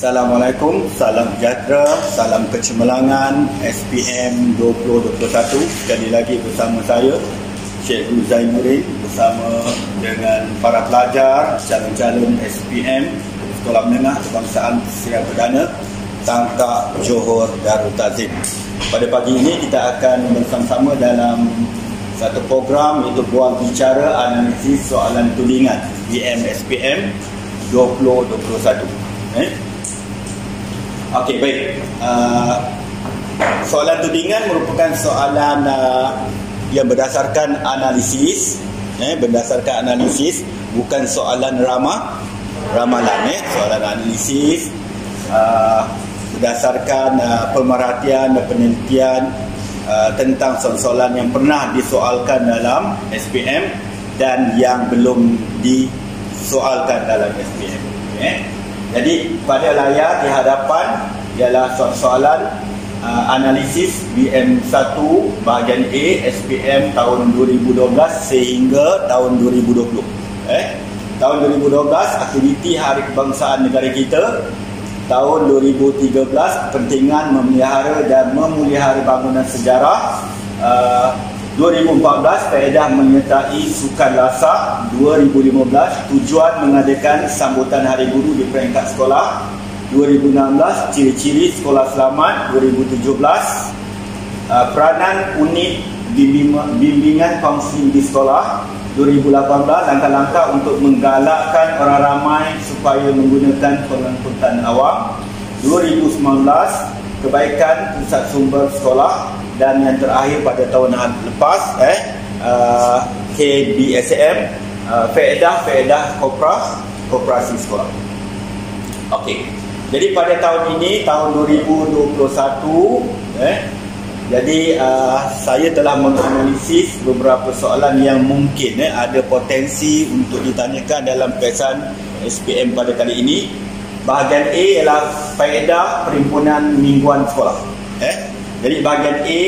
Assalamualaikum, salam sejahtera, salam kecemerlangan SPM 2021. Sekali lagi bersama saya Cikgu Zainuddin bersama dengan para pelajar calon-calon SPM Sekolah Menengah Kebangsaan Sdn Perdana Tangkak Johor Darul Ta'zim. Pada pagi ini kita akan bersama-sama dalam satu program iaitu buang bicara analisis soalan tudingan BM SPM 2021. Okey, baik. Soalan tudingan merupakan soalan yang berdasarkan analisis, berdasarkan analisis, bukan soalan ramalan. Soalan analisis berdasarkan pemerhatian dan penelitian tentang soalan-soalan yang pernah disoalkan dalam SPM dan yang belum disoalkan dalam SPM. Jadi pada layar di hadapan ialah soalan analisis BM1 bahagian A SPM tahun 2012 sehingga tahun 2020. Tahun 2012 aktiviti Hari Kebangsaan negara kita. Tahun 2013 kepentingan memelihara dan memelihara bangunan sejarah. 2014 faedah menyertai sukan lasak. 2015 tujuan mengadakan sambutan Hari Guru di peringkat sekolah. 2016 ciri-ciri sekolah selamat. 2017 peranan unit bimbingan kaunseling di sekolah. 2018 langkah-langkah untuk menggalakkan orang ramai supaya menggunakan pengangkutan awam. 2019 kebaikan pusat sumber sekolah. Dan yang terakhir pada tahun lepas KBSM faedah koperasi sekolah. Okey. Jadi pada tahun ini tahun 2021 jadi saya telah menganalisis beberapa soalan yang mungkin ada potensi untuk ditanyakan dalam PSAN SPM pada kali ini. Bahagian A ialah faedah perhimpunan mingguan sekolah. Jadi bahagian A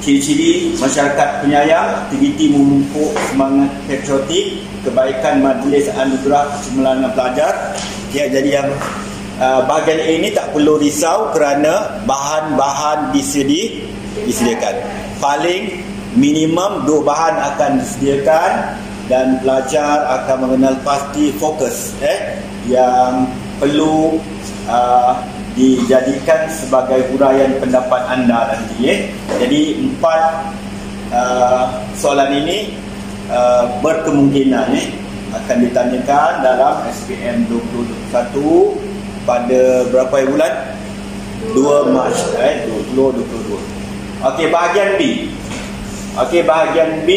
ciri-ciri masyarakat penyayang, aktiviti memupuk semangat patriotik, kebaikan majlis anugerah kecemerlangan pelajar. Jadi yang bahagian A ini tak perlu risau kerana bahan-bahan disediakan. Paling minimum 2 bahan akan disediakan dan pelajar akan mengenal pasti fokus yang perlu dijadikan sebagai huraian pendapat anda nanti. Jadi 4 soalan ini berkemungkinan akan ditanyakan dalam SPM 2021 pada berapa bulan? 2 Mac 2022. Okey, bahagian B. Bahagian B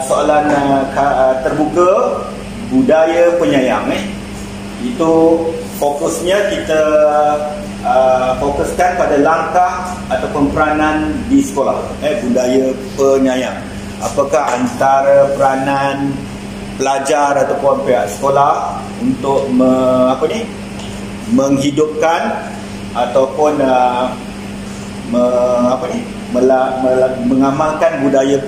soalan terbuka budaya penyayang. Itu fokusnya kita fokuskan pada langkah ataupun peranan di sekolah. Budaya penyayang. Apakah antara peranan pelajar ataupun pihak sekolah untuk menghidupkan ataupun mengamalkan budaya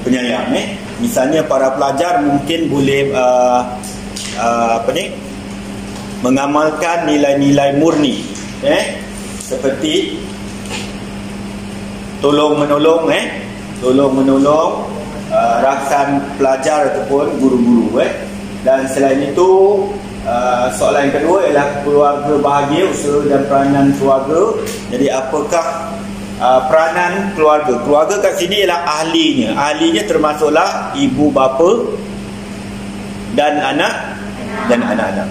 penyayang. Misalnya para pelajar mungkin boleh mengamalkan nilai-nilai murni seperti tolong menolong rakan pelajar ataupun guru-guru. Dan selain itu soalan yang kedua ialah keluarga bahagia, usaha dan peranan keluarga. Jadi apakah peranan keluarga? Keluarga kat sini ialah ahlinya termasuklah ibu bapa dan anak-anak.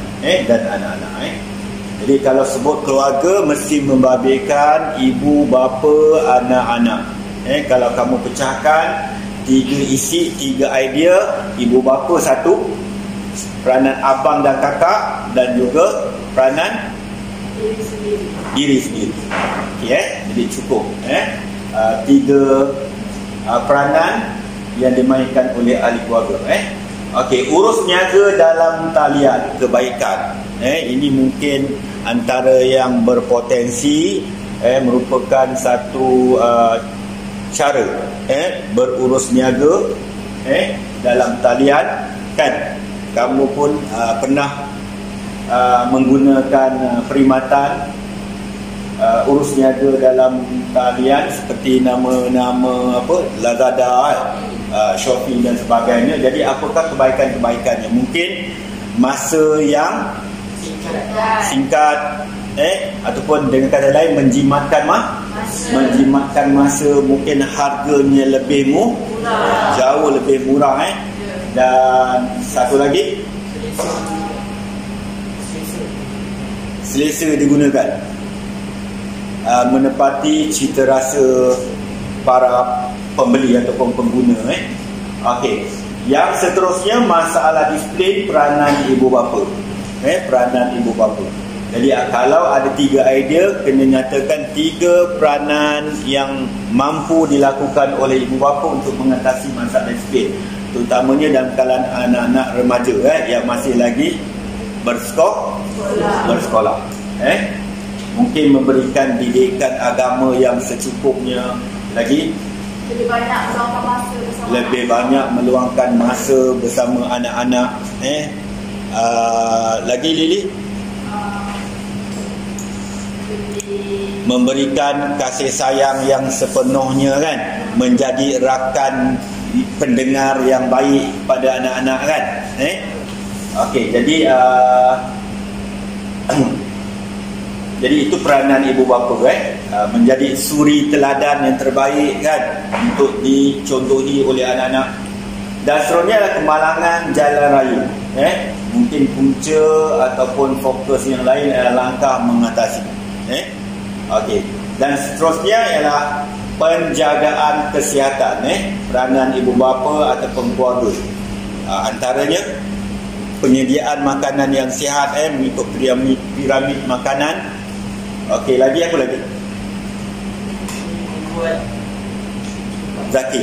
Jadi kalau sebut keluarga mesti membabitkan ibu bapa anak-anak. Kalau kamu pecahkan 3 isi 3 idea, ibu bapa 1, peranan abang dan kakak, dan juga peranan diri sendiri. Jadi cukup 3 peranan yang dimainkan oleh ahli keluarga. Okey, urus niaga dalam talian kebaikan. Ini mungkin antara yang berpotensi merupakan satu cara berurus niaga dalam talian kan. Kamu pun pernah menggunakan perkhidmatan urus niaga dalam talian seperti nama-nama Lazada, Shopee dan sebagainya. Jadi apakah kebaikan-kebaikannya? Mungkin masa yang singkat, ataupun dengan kata lain menjimatkan masa, mungkin harganya lebih jauh lebih murah, dan satu lagi selesa digunakan, menepati cita rasa para pembeli ataupun pengguna. Okey, yang seterusnya masalah disiplin peranan ibu bapa. Peranan ibu bapa. Jadi kalau ada 3 idea, kena nyatakan 3 peranan yang mampu dilakukan oleh ibu bapa untuk mengatasi masalah disiplin, terutamanya dalam kalangan anak-anak remaja yang masih lagi bersekolah. Mungkin memberikan didikan agama yang secukupnya, lagi lebih banyak meluangkan masa bersama anak-anak. Lagi Lily, memberikan kasih sayang yang sepenuhnya, kan, menjadi rakan pendengar yang baik pada anak-anak, kan. Okey, jadi jadi itu peranan ibu bapa, menjadi suri teladan yang terbaik, kan, untuk dicontohi oleh anak-anak. Dan seterusnya adalah kemalangan jalan raya. Mungkin punca ataupun fokus yang lain adalah langkah mengatasi. Okey. Dan seterusnya ialah penjagaan kesihatan, peranan ibu bapa ataupun keluarga. Antaranya penyediaan makanan yang sihat, mengikut piramid makanan. Okey, lagi apa lagi? Zaki.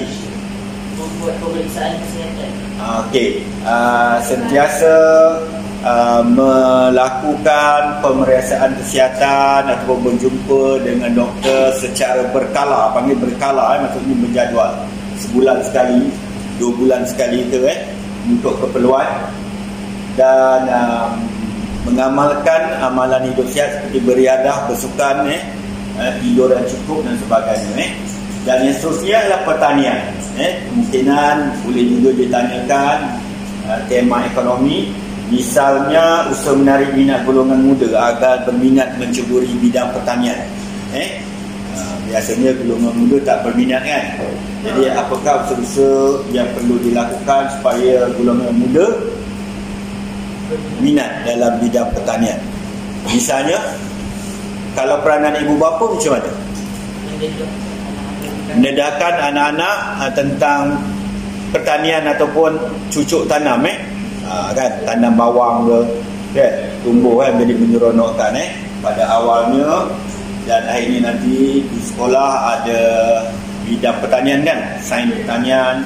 Membuat pemeriksaan kesihatan. Okey, sentiasa melakukan pemeriksaan kesihatan ataupun berjumpa dengan doktor secara berkala, panggil berkala, maksudnya berjadual, sebulan sekali, 2 bulan sekali itu, untuk keperluan. Dan mengamalkan amalan hidup sihat seperti beriadah, bersukan, tidur yang cukup dan sebagainya. Dan yang seterusnya adalah pertanian. Kemungkinan boleh juga ditanyakan tema ekonomi. Misalnya usaha menarik minat golongan muda agar berminat menceburi bidang pertanian. Biasanya golongan muda tak berminat, kan. Jadi apakah usaha yang perlu dilakukan supaya golongan muda minat dalam bidang pertanian? Misalnya, kalau peranan ibu bapa macam mana? Mendedahkan anak-anak tentang pertanian ataupun cucuk tanam, kan, tanam bawang ke, tumbuh, menjadi menyeronokkan pada awalnya. Dan akhirnya nanti di sekolah ada bidang pertanian, kan, sains pertanian.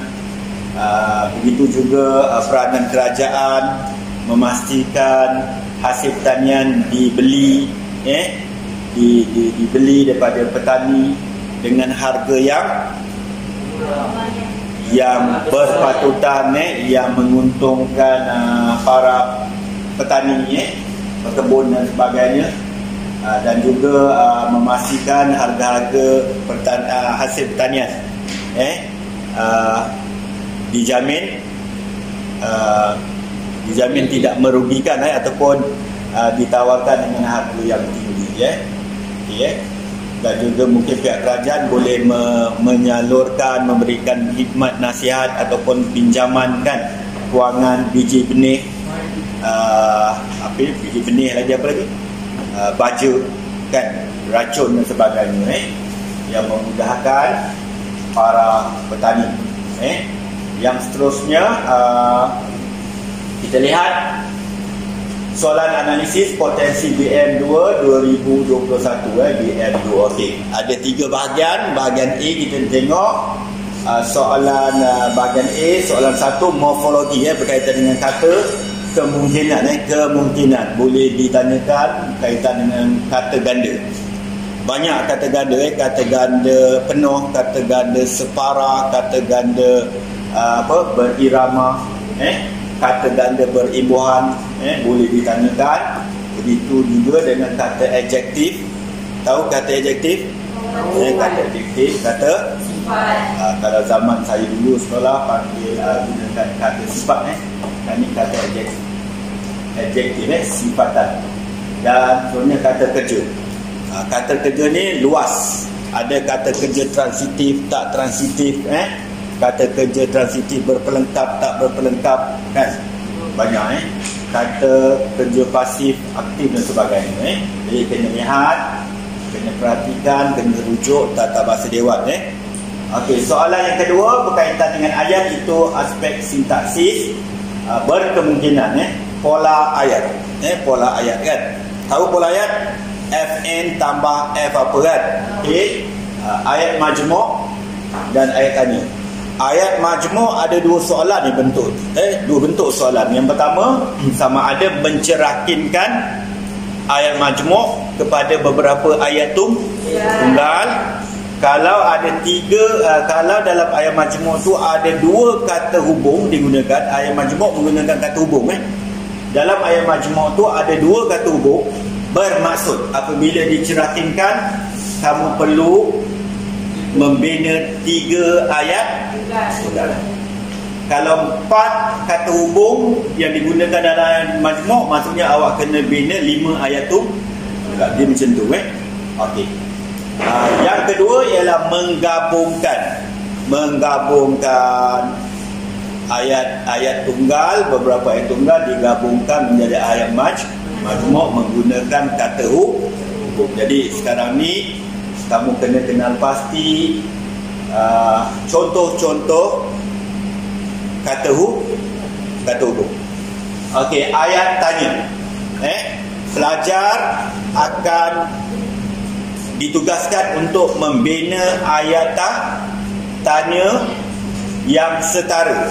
Begitu juga peranan kerajaan memastikan hasil pertanian dibeli, dibeli daripada petani dengan harga yang berpatutan, yang menguntungkan para petani, pekebun dan sebagainya. Dan juga memastikan harga-harga hasil pertanian dijamin tidak merugikan, ataupun ditawarkan dengan harga yang tinggi, Dan juga mungkin pihak kerajaan boleh menyalurkan, memberikan khidmat nasihat ataupun pinjaman, kan, kewangan biji benih, biji benih lagi, apa lagi, baja, kan, racun dan sebagainya, yang memudahkan para petani. Yang seterusnya, kita lihat soalan analisis potensi BM2 2021, BM2. Okey, ada 3 bahagian. Bahagian A kita tengok soalan bahagian A, soalan 1 morfologi, berkaitan dengan kata. Kemungkinan boleh ditanyakan berkaitan dengan kata ganda. Banyak kata ganda, kata ganda penuh, kata ganda separa, kata ganda berirama, kata ganda berimbuhan, boleh ditanyakan. Begitu juga dengan kata adjektif. Tahu kata adjektif? Kata adjektif, kata Sifat. kalau zaman saya dulu sekolah panggil gunakan kata sifat. Ini kata adjektif. Adjektif sifatan. Dan sebenarnya kata kerja. Kata kerja ni luas. Ada kata kerja transitif, tak transitif, kata kerja transitif berpelengkap, tak berpelengkap, kan? Banyak kata kerja pasif, aktif dan sebagainya. Jadi kena lihat, kena perhatikan, kena rujuk tata bahasa dewan. Okey, soalan yang kedua berkaitan dengan ayat, itu aspek sintaksis. Berkemungkinan pola ayat. Pola ayat, kan? Tahu pola ayat? FN tambah F apa, kan? Okey. Ayat majmuk dan ayat tanya. Ayat majmuk ada dua soalan ni bentuk. Dua bentuk soalan. Yang pertama, sama ada mencerahkinkan ayat majmuk kepada beberapa ayat tunggal. Kalau ada kalau dalam ayat majmuk tu ada dua kata hubung digunakan, ayat majmuk menggunakan kata hubung. Dalam ayat majmuk tu ada dua kata hubung, bermaksud apabila dicerahkinkan, kamu perlu membina 3 ayat tunggal. Kalau 4 kata hubung yang digunakan dalam ayat majmuk, maksudnya awak kena bina 5 ayat tunggal. Dia macam tu. Okey. Yang kedua ialah menggabungkan ayat tunggal, beberapa ayat tunggal digabungkan menjadi ayat majmuk menggunakan kata hubung. Jadi sekarang ni kamu kena kenal pasti contoh-contoh kata hubung. Okey, ayat tanya. Pelajar akan ditugaskan untuk membina ayat tanya yang setara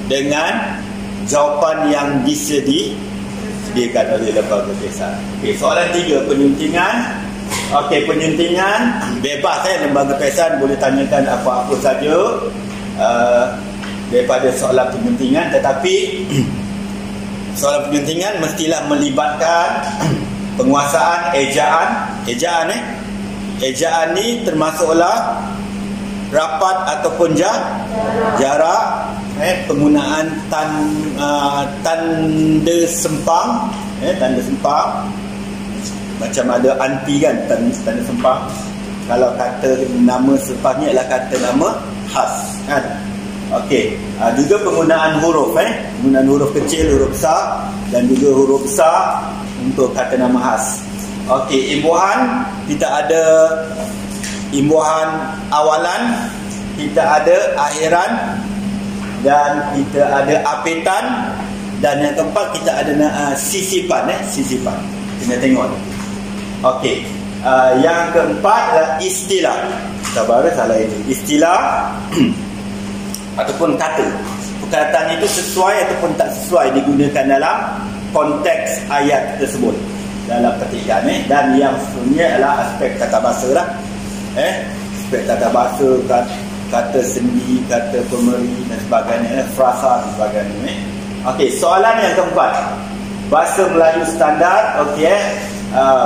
dengan jawapan yang disediakan oleh lembaga peperiksaan. Okey, soalan 3, penyuntingan. Okey, penyuntingan bebas. Lembaga peperiksaan boleh tanyakan apa-apa saja daripada soalan penyuntingan, tetapi soalan penyuntingan mestilah melibatkan penguasaan ejaan. Ejaan ni termasuklah rapat ataupun jarak, penggunaan tanda sempang, macam ada anti, kan, tanda sempang. Kalau kata nama selepas ni adalah kata nama khas, kan. Okey, juga penggunaan huruf, penggunaan huruf kecil, huruf besar, dan juga huruf besar untuk kata nama khas. Okey, imbuhan, kita ada imbuhan awalan, kita ada akhiran, dan kita ada apitan, dan yang keempat kita ada sisipan. Sisipan kena tengok. Okey, yang keempat adalah istilah. Salah ini istilah ataupun kata. Perkataan itu sesuai ataupun tak sesuai digunakan dalam konteks ayat tersebut dalam petikan. Dan yang sebenarnya adalah aspek tata bahasa lah. Aspek tata bahasa, kata sendi, kata pemeri dan sebagainya, frasa dan sebagainya. Okey, soalan yang keempat, bahasa Melayu standar. Okey,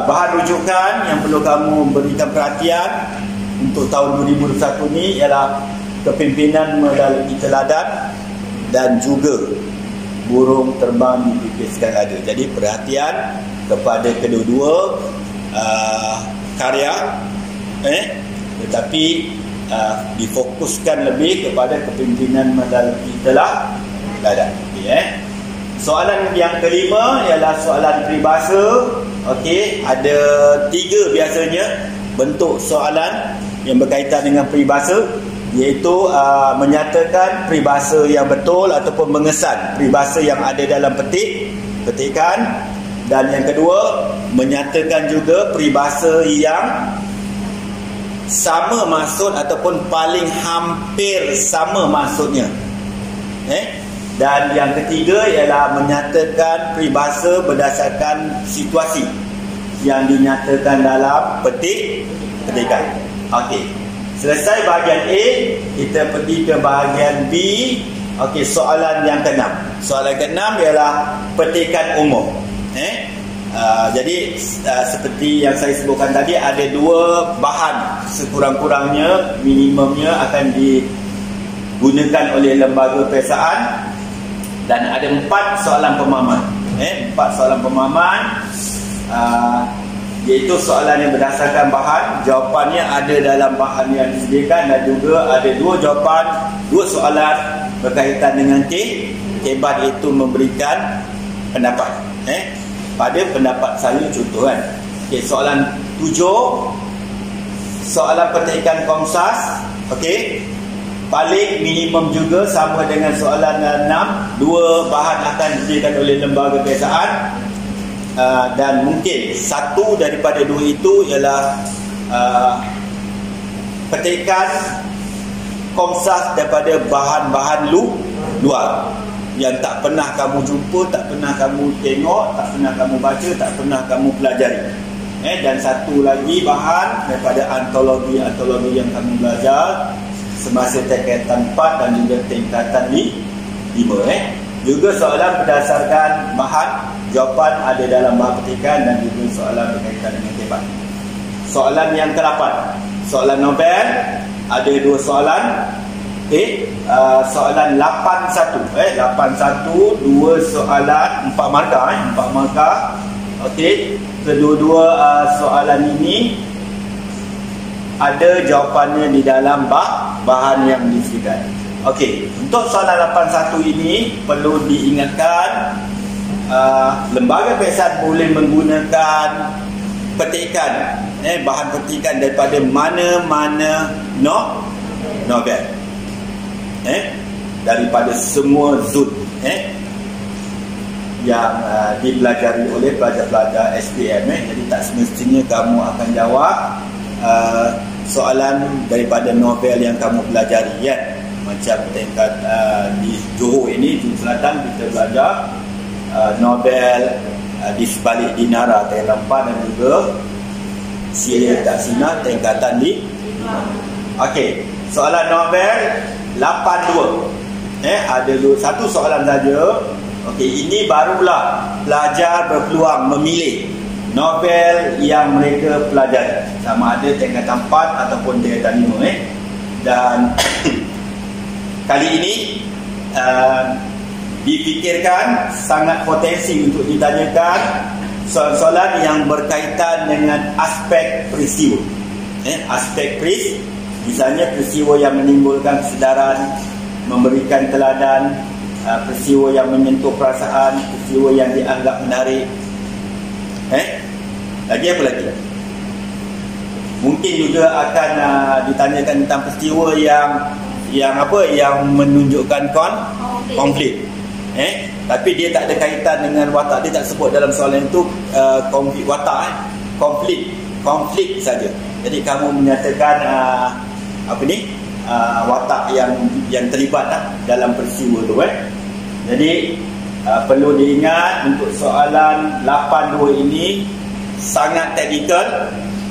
bahan rujukan yang perlu kamu berikan perhatian untuk tahun 2021 ni ialah kepimpinan melalui teladan dan juga burung terbang dipikirkan ada. Jadi perhatian kepada kedua-dua karya, tetapi difokuskan lebih kepada kepimpinan melalui teladan. Soalan yang kelima ialah soalan peribahasa. Okey, ada 3 biasanya bentuk soalan yang berkaitan dengan peribahasa, iaitu menyatakan peribahasa yang betul ataupun mengesan peribahasa yang ada dalam petikan, dan yang kedua menyatakan juga peribahasa yang sama maksud ataupun paling hampir sama maksudnya. Dan yang ketiga ialah menyatakan peribahasa berdasarkan situasi yang dinyatakan dalam petikan. Okey, selesai bahagian A, kita pergi ke bahagian B. Okey, soalan yang ke-6. Soalan ke-6 ialah petikan umum. Jadi seperti yang saya sebutkan tadi, ada 2 bahan sekurang-kurangnya, minimumnya akan digunakan oleh lembaga peperiksaan, dan ada 4 soalan pemahaman. 4 soalan pemahaman, iaitu soalan yang berdasarkan bahan, jawapannya ada dalam bahan yang disediakan, dan juga ada 2 jawapan, 2 soalan berkaitan dengan tebat, iaitu memberikan pendapat. Pada pendapat saya, contoh kan. Soalan 7, soalan petikan Komsas. Balik minimum juga sama dengan soalan 6. 2 bahan akan disediakan oleh lembaga peperiksaan, dan mungkin satu daripada 2 itu ialah petikan Komsas daripada bahan-bahan luar yang tak pernah kamu jumpa, tak pernah kamu tengok, tak pernah kamu baca, tak pernah kamu pelajari. Dan satu lagi bahan daripada antologi yang kamu belajar semasa tingkatan 4 dan juga tingkatan 5. Juga soalan berdasarkan bahan, jawapan ada dalam bahan petikan, dan juga soalan berkaitan dengan tebat. Soalan yang ke-8, soalan Nobel, ada 2 soalan. Soalan 81, 2 soalan 4 markah. Kedua-dua soalan ini ada jawapannya di dalam bahan yang disediakan. Untuk soalan 81 ini perlu diingatkan, lembaga peperiksaan boleh menggunakan petikan, bahan petikan daripada mana-mana novel, daripada semua zon yang dipelajari oleh pelajar-pelajar SPM. Jadi tak semestinya kamu akan jawab soalan daripada novel yang kamu pelajari, macam tingkat di Johor ini, di Selatan, kita belajar novel di sebalik Dinara tingkatan 4, dan juga Sierra Tak Sina tingkatan 5. Soalan novel 82. Ada 1 soalan saja. Ini barulah pelajar berpeluang memilih novel yang mereka pelajari, sama ada tingkatan 4 ataupun tingkatan 5. Dan kali ini dipikirkan sangat potensi untuk ditanyakan soalan-soalan yang berkaitan dengan aspek peristiwa. Aspek misalnya peristiwa yang menimbulkan kesedaran, memberikan teladan, peristiwa yang menyentuh perasaan, peristiwa yang dianggap menarik. Lagi apa lagi? Mungkin juga akan ditanyakan tentang peristiwa yang menunjukkan konflik. Tapi dia tak ada kaitan dengan watak. Dia tak sebut dalam soalan itu konflik watak. Konflik saja. Jadi kamu menyatakan watak yang terlibat dalam peristiwa itu. Jadi perlu diingat, untuk soalan 82 ini sangat teknikal,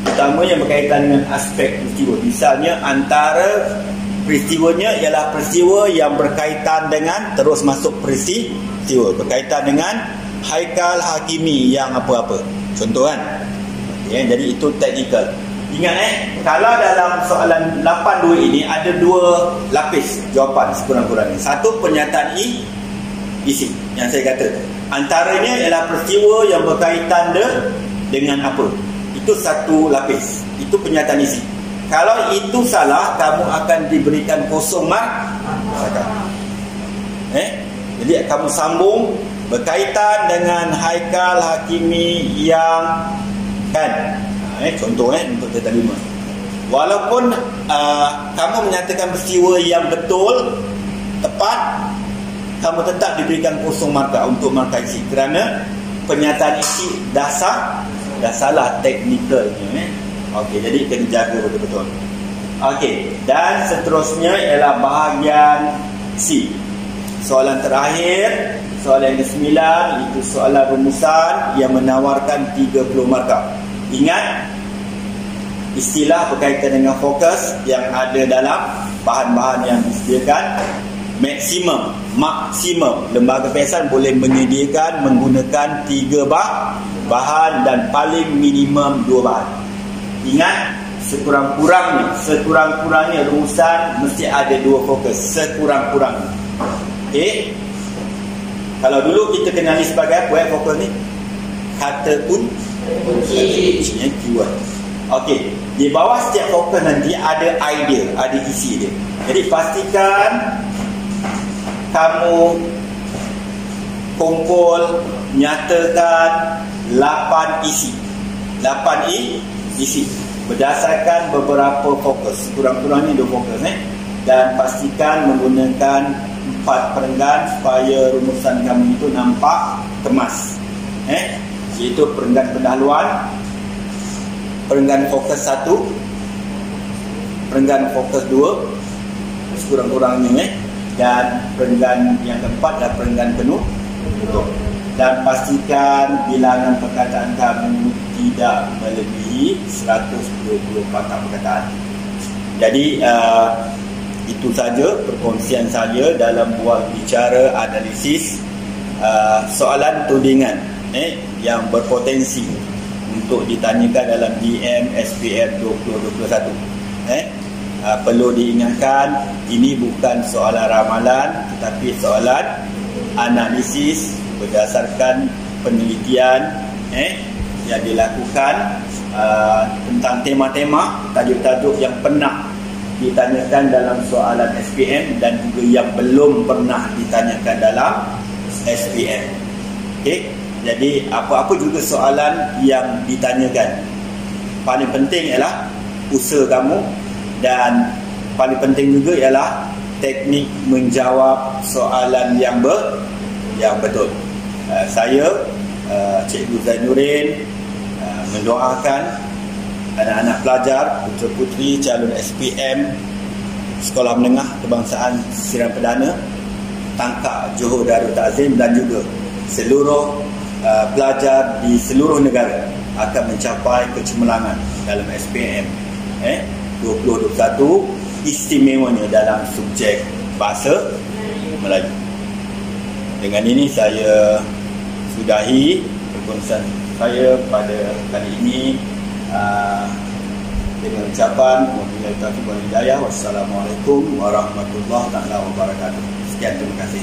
utamanya berkaitan dengan aspek peristiwa. Misalnya antara peristiwanya ialah peristiwa yang berkaitan dengan, terus masuk peristiwa berkaitan dengan Haikal Hakimi yang apa-apa, contoh kan. Jadi itu teknikal. Ingat kalau dalam soalan 82 ini ada 2 lapis jawapan sekurang-kurangnya. Satu pernyataan isi yang saya kata, antaranya ialah peristiwa yang berkaitan dengan apa. Itu satu lapis, itu pernyataan isi. Kalau itu salah, kamu akan diberikan kosong mark. Jadi kamu sambung berkaitan dengan Haikal Hakimi yang contoh untuk data 5. Walaupun kamu menyatakan peristiwa yang betul, tepat, kamu tetap diberikan kosong markah untuk markah isi, kerana pernyataan isi dah salah teknikalnya. Jadi kena jaga betul-betul. Dan seterusnya ialah bahagian C. Soalan terakhir, soalan yang ke-9, itu soalan rumusan yang menawarkan 30 markah. Ingat, istilah berkaitan dengan fokus yang ada dalam bahan-bahan yang disediakan. Maksimum lembaga peperiksaan boleh menyediakan menggunakan 3 bahan. bahan dan paling minimum 2 bahan. Ingat, sekurang-kurangnya rumusan mesti ada 2 fokus, sekurang-kurangnya. Okey. Kalau dulu kita kenali sebagai apa fokus ni? Kata kunci, keyword. Okey, di bawah setiap fokus nanti ada idea, ada isi dia. Jadi pastikan kamu kumpul, nyatakan 8 isi. 8 isi berdasarkan beberapa fokus, kurang-kurangnya 2 fokus dan pastikan menggunakan 4 perenggan supaya rumusan kamu itu nampak kemas. Iaitu perenggan pendahuluan, perenggan fokus 1, perenggan fokus 2 sekurang-kurangnya, dan perenggan yang keempat adalah perenggan penuh. Dan pastikan bilangan perkataan kamu tidak melebihi 120 patah perkataan. Jadi itu saja perkongsian saya dalam buat bicara analisis soalan tudingan yang berpotensi untuk ditanyakan dalam DM SPM 2021. Perlu diingatkan, ini bukan soalan ramalan tetapi soalan analisis berdasarkan penelitian yang dilakukan tentang tema-tema, tajuk-tajuk yang pernah ditanyakan dalam soalan SPM dan juga yang belum pernah ditanyakan dalam SPM. Okey, jadi apa-apa juga soalan yang ditanyakan, paling penting ialah usaha kamu, dan paling penting juga ialah teknik menjawab soalan yang betul. Saya Cikgu Zainuddin mendoakan anak-anak pelajar, putera-puteri calon SPM Sekolah Menengah Kebangsaan Siram Perdana Tangkak Johor Darul Ta'zim dan juga seluruh pelajar di seluruh negara akan mencapai kecemerlangan dalam SPM 2021, istimewanya dalam subjek bahasa Melayu. Dengan ini saya sudahi perkongsian saya pada kali ini dengan ucapan wabillahi taufiq wal hidayah. Wassalamualaikum warahmatullahi wabarakatuh. Sekian, terima kasih.